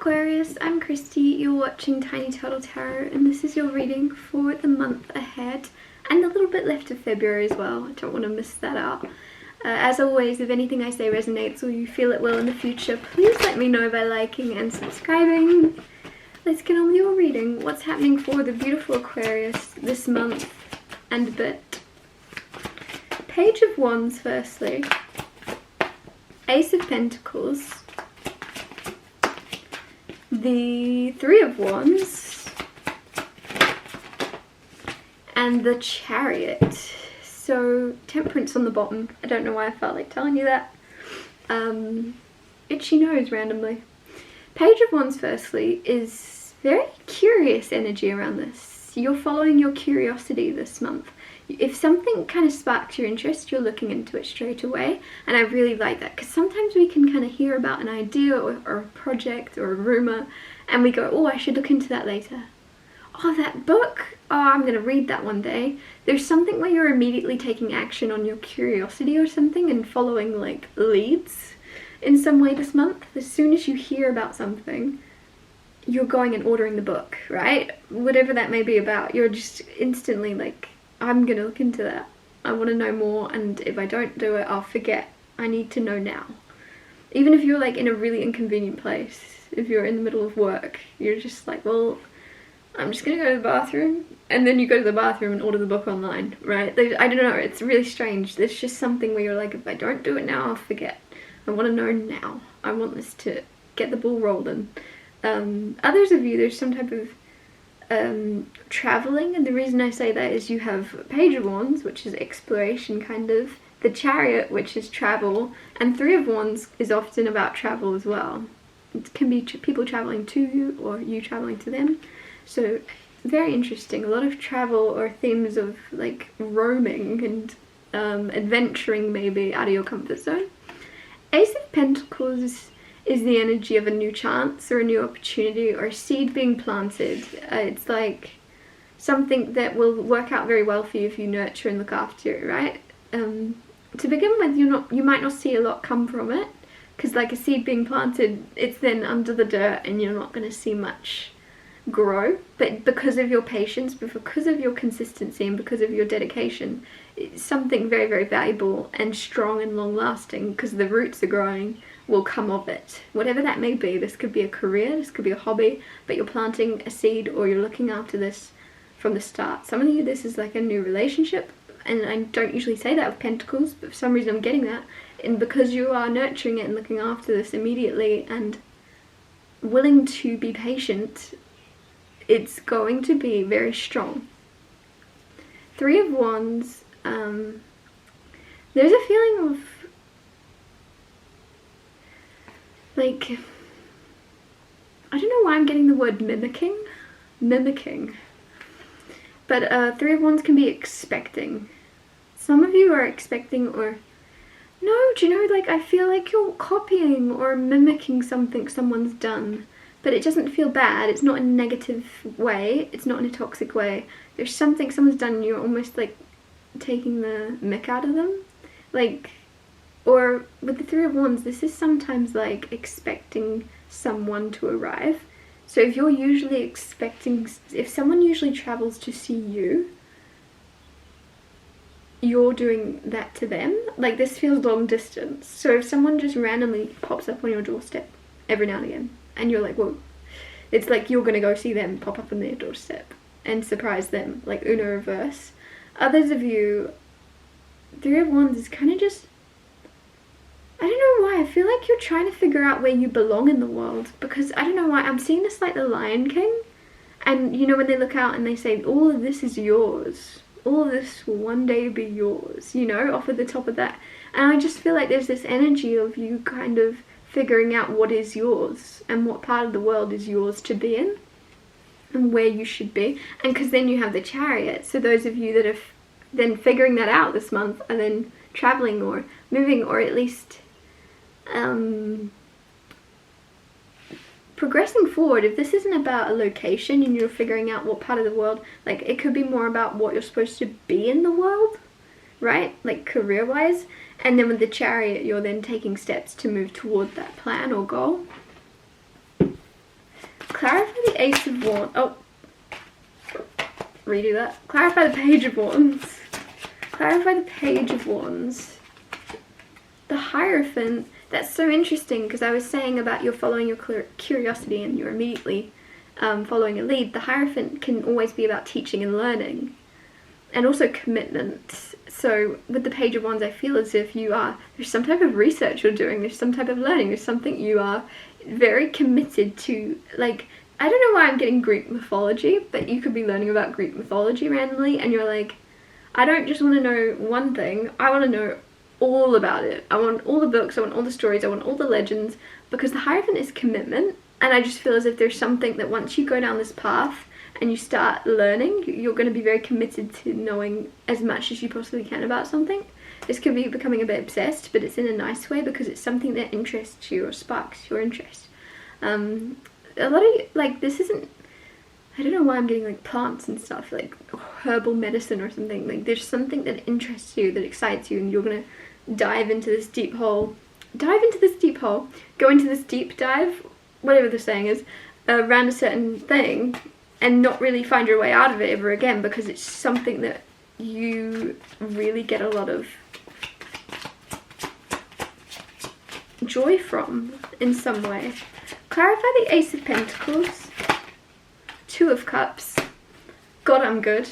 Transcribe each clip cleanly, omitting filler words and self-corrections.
Aquarius, I'm Christy, you're watching Tiny Turtle Tarot, and this is your reading for the month ahead and a little bit left of February as well. I don't want to miss that out. As always, if anything I say resonates or you feel it will in the future, please let me know by liking and subscribing. Let's get on with your reading. What's happening for the beautiful Aquarius this month and a bit? Page of Wands firstly, Ace of Pentacles, the Three of Wands, and the Chariot. So Temperance on the bottom. I don't know why I felt like telling you that. Itchy nose randomly. Page of Wands firstly is very curious energy around this. You're following your curiosity this month. If something kind of sparks your interest, you're looking into it straight away, and I really like that, because sometimes we can kind of hear about an idea or a project or a rumour and we go, oh, I should look into that later. Oh, that book, oh, I'm going to read that one day. There's something where you're immediately taking action on your curiosity or something and following like leads in some way this month. As soon as you hear about something, you're going and ordering the book, right? Whatever that may be about, you're just instantly like, I'm gonna look into that. I want to know more, and if I don't do it, I'll forget. I need to know now. Even if you're like in a really inconvenient place, if you're in the middle of work, you're just like, well, I'm just gonna go to the bathroom, and then you go to the bathroom and order the book online, right? I don't know, it's really strange. There's just something where you're like, if I don't do it now, I'll forget. I want to know now. I want this to get the ball rolling. Others of you, there's some type of traveling, and the reason I say that is you have Page of Wands, which is exploration kind of, the Chariot, which is travel, and Three of Wands is often about travel as well. It can be people traveling to you or you traveling to them, so very interesting. A lot of travel or themes of like roaming and adventuring maybe out of your comfort zone. Ace of Pentacles is the energy of a new chance or a new opportunity or a seed being planted. It's like something that will work out very well for you if you nurture and look after it, right? To begin with, you might not see a lot come from it, because like a seed being planted, it's then under the dirt and you're not going to see much grow. But because of your patience, because of your consistency, and because of your dedication, it's something very, very valuable and strong and long lasting, because the roots are growing, will come of it. Whatever that may be, this could be a career, this could be a hobby, but you're planting a seed or you're looking after this from the start. Some of you, this is like a new relationship, and I don't usually say that with Pentacles, but for some reason I'm getting that. And because you are nurturing it and looking after this immediately and willing to be patient, it's going to be very strong. Three of Wands, there's a feeling of like, I don't know why I'm getting the word mimicking, but Three of Wands can be expecting. Some of you are expecting, or no, do you know, like I feel like you're copying or mimicking something someone's done, but it doesn't feel bad. It's not in a negative way, it's not in a toxic way. There's something someone's done and you're almost like taking the mick out of them, like. Or with the Three of Wands, this is sometimes like expecting someone to arrive. So if you're usually expecting, if someone usually travels to see you, you're doing that to them. Like this feels long distance. So if someone just randomly pops up on your doorstep every now and again, and you're like, whoa, it's like you're gonna go see them pop up on their doorstep and surprise them, like Uno reverse. Others of you, Three of Wands is kind of just, I don't know why, I feel like you're trying to figure out where you belong in the world, because I don't know why, I'm seeing this like the Lion King, and you know when they look out and they say, all of this is yours, all of this will one day be yours, you know, off at the top of that. And I just feel like there's this energy of you kind of figuring out what is yours and what part of the world is yours to be in and where you should be. And because then you have the Chariot, so those of you that are then figuring that out this month are then traveling or moving, or at least progressing forward. If this isn't about a location and you're figuring out what part of the world, like it could be more about what you're supposed to be in the world, right? Like career wise. And then with the Chariot, you're then taking steps to move toward that plan or goal. Clarify the Ace of Wands. Oh, redo that. Clarify the Page of Wands. Clarify the Page of Wands. The Hierophant. That's so interesting because I was saying about you're following your curiosity and you're immediately following a lead. The Hierophant can always be about teaching and learning, and also commitment. So with the Page of Wands, I feel as if there's some type of research you're doing, there's some type of learning, there's something you are very committed to. Like, I don't know why I'm getting Greek mythology, but you could be learning about Greek mythology randomly and you're like, I don't just want to know one thing, I want to know all about it. I want all the books, I want all the stories, I want all the legends, because the Hierophant is commitment, and I just feel as if there's something that once you go down this path and you start learning, you're going to be very committed to knowing as much as you possibly can about something. This could be becoming a bit obsessed, but it's in a nice way because it's something that interests you or sparks your interest. A lot of, like, this isn't, I don't know why I'm getting like plants and stuff, like herbal medicine or something. Like, there's something that interests you, that excites you, and you're going to dive into this deep hole, go into this deep dive, whatever the saying is, around a certain thing, and not really find your way out of it ever again, because it's something that you really get a lot of joy from in some way. Clarify the Ace of Pentacles, Two of Cups, God I'm good,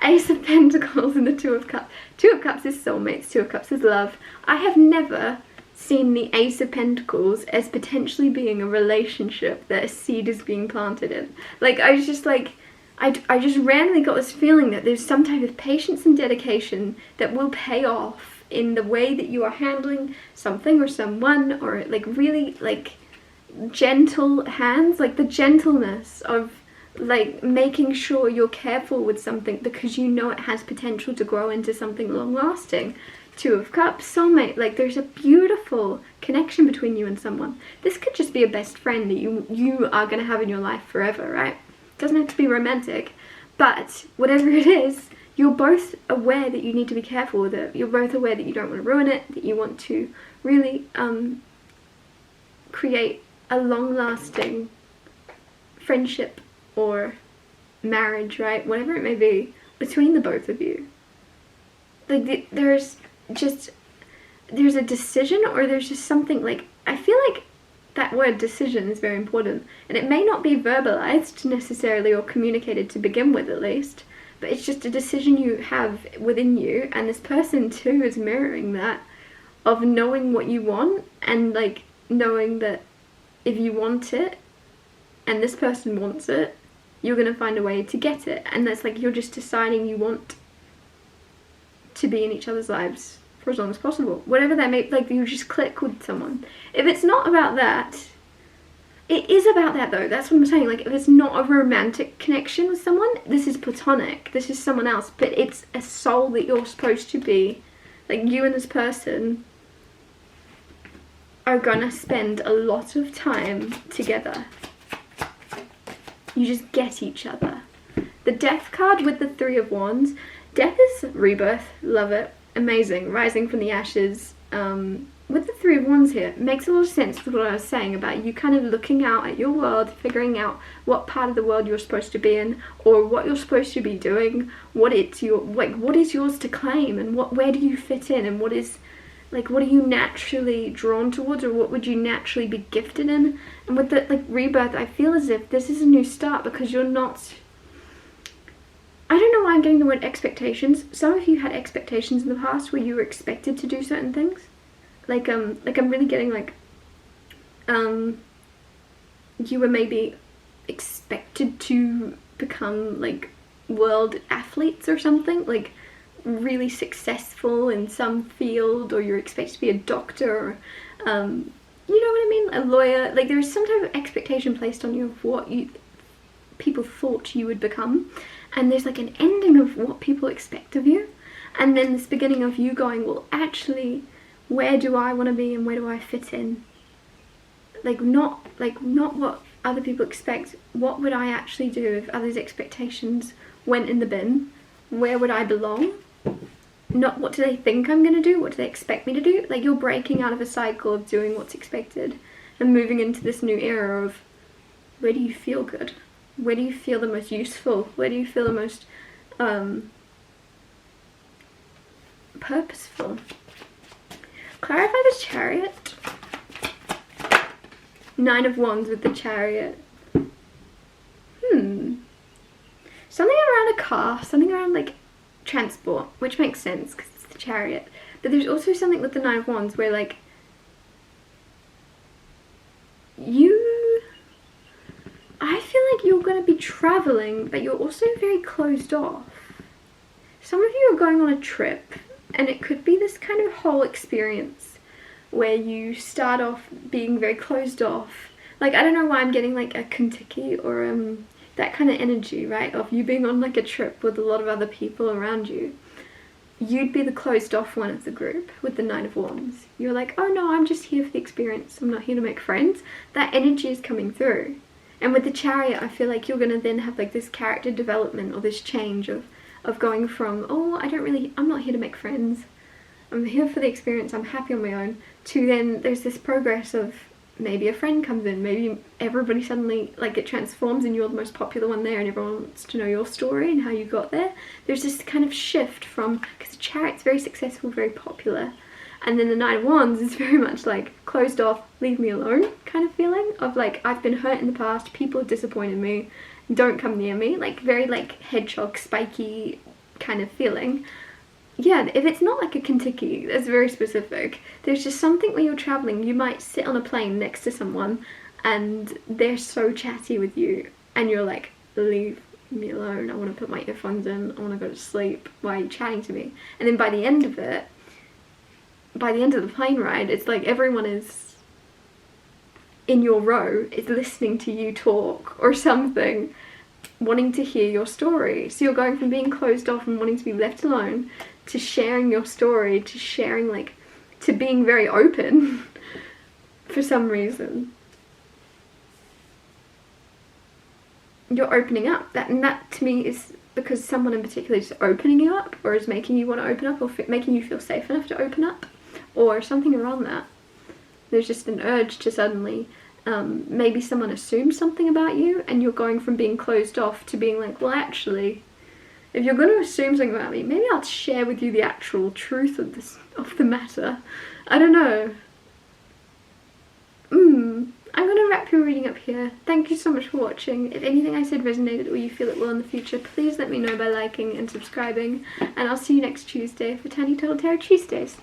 Ace of Pentacles and the Two of Cups. Two of Cups is soulmates, Two of Cups is love. I have never seen the Ace of Pentacles as potentially being a relationship that a seed is being planted in. Like, I was just like, I just randomly got this feeling that there's some type of patience and dedication that will pay off in the way that you are handling something or someone, or like really like gentle hands, like the gentleness of like making sure you're careful with something because you know it has potential to grow into something long lasting. Two of Cups, soulmate, like there's a beautiful connection between you and someone. This could just be a best friend that you are going to have in your life forever, right? Doesn't have to be romantic, but whatever it is, you're both aware that you need to be careful with it. You're both aware that you don't want to ruin it, that you want to really create a long-lasting friendship or marriage, right? Whatever it may be, between the both of you. Like, there's a decision, or there's just something, like, I feel like that word decision is very important, and it may not be verbalized necessarily or communicated to begin with, at least, but it's just a decision you have within you, and this person too is mirroring that, of knowing what you want, and like knowing that if you want it and this person wants it, you're going to find a way to get it. And that's like, you're just deciding you want to be in each other's lives for as long as possible, whatever that may, like, you just click with someone. If it's not about that, it is about that though, that's what I'm saying. Like, if it's not a romantic connection with someone, this is platonic, this is someone else, but it's a soul that you're supposed to be, like, you and this person are gonna spend a lot of time together. You just get each other. The Death card with the Three of Wands, death is rebirth, love it, amazing, rising from the ashes. With the Three of Wands here, it makes a lot of sense with what I was saying about you kind of looking out at your world, figuring out what part of the world you're supposed to be in, or what you're supposed to be doing, what is yours to claim, and where do you fit in, and what are you naturally drawn towards, or what would you naturally be gifted in. And with the like rebirth, I feel as if this is a new start, because you're not, I don't know why I'm getting the word expectations. Some of you had expectations in the past where you were expected to do certain things. Like I'm really getting like, you were maybe expected to become like world athletes or something, like really successful in some field, or you're expected to be a doctor, or, you know what I mean, a lawyer. Like, there's some type of expectation placed on you of what people thought you would become, and there's like an ending of what people expect of you, and then this beginning of you going, well, actually, where do I want to be and where do I fit in? Like not what other people expect. What would I actually do if others' expectations went in the bin? Where would I belong? Not what do they think I'm going to do, what do they expect me to do? Like, you're breaking out of a cycle of doing what's expected and moving into this new era of Where do you feel good? Where do you feel the most useful? Where do you feel the most purposeful? Clarify the Chariot. 9 of Wands with the Chariot. Something around a car, something around like transport, which makes sense because it's the Chariot. But there's also something with the 9 of Wands where like I feel like you're going to be traveling, but you're also very closed off. Some of you are going on a trip, and it could be this kind of whole experience where you start off being very closed off. Like, I don't know why I'm getting like a Kentucky or that kind of energy, right? Of you being on like a trip with a lot of other people around you. You'd be the closed off one of the group with the 9 of Wands. You're like, oh no, I'm just here for the experience. I'm not here to make friends. That energy is coming through. And with the Chariot, I feel like you're going to then have like this character development or this change of going from, oh, I'm not here to make friends. I'm here for the experience. I'm happy on my own. To then there's this progress of maybe a friend comes in. Maybe everybody suddenly, like it transforms and you're the most popular one there and everyone wants to know your story and how you got there. There's this kind of shift from, because the Chariot's very successful, very popular. And then the 9 of Wands is very much like closed off, leave me alone kind of feeling of like, I've been hurt in the past, people have disappointed me, don't come near me. Like very like hedgehog, spiky kind of feeling. Yeah, if it's not like a Kentucky, that's very specific. There's just something when you're traveling, you might sit on a plane next to someone and they're so chatty with you and you're like, leave me alone, I want to put my earphones in, I want to go to sleep, why are you chatting to me? And then by the end of the plane ride, it's like everyone is in your row is listening to you talk or something, wanting to hear your story. So you're going from being closed off and wanting to be left alone to sharing your story, to sharing like, to being very open for some reason. You're opening up. That to me is because someone in particular is opening you up or is making you want to open up or making you feel safe enough to open up or something around that. There's just an urge to suddenly, maybe someone assumes something about you and you're going from being closed off to being like, well actually, if you're going to assume something about me, maybe I'll share with you the actual truth of the matter. I don't know. I'm going to wrap your reading up here. Thank you so much for watching. If anything I said resonated or you feel it will in the future, please let me know by liking and subscribing. And I'll see you next Tuesday for Tiny Turtle Tarot Tuesdays.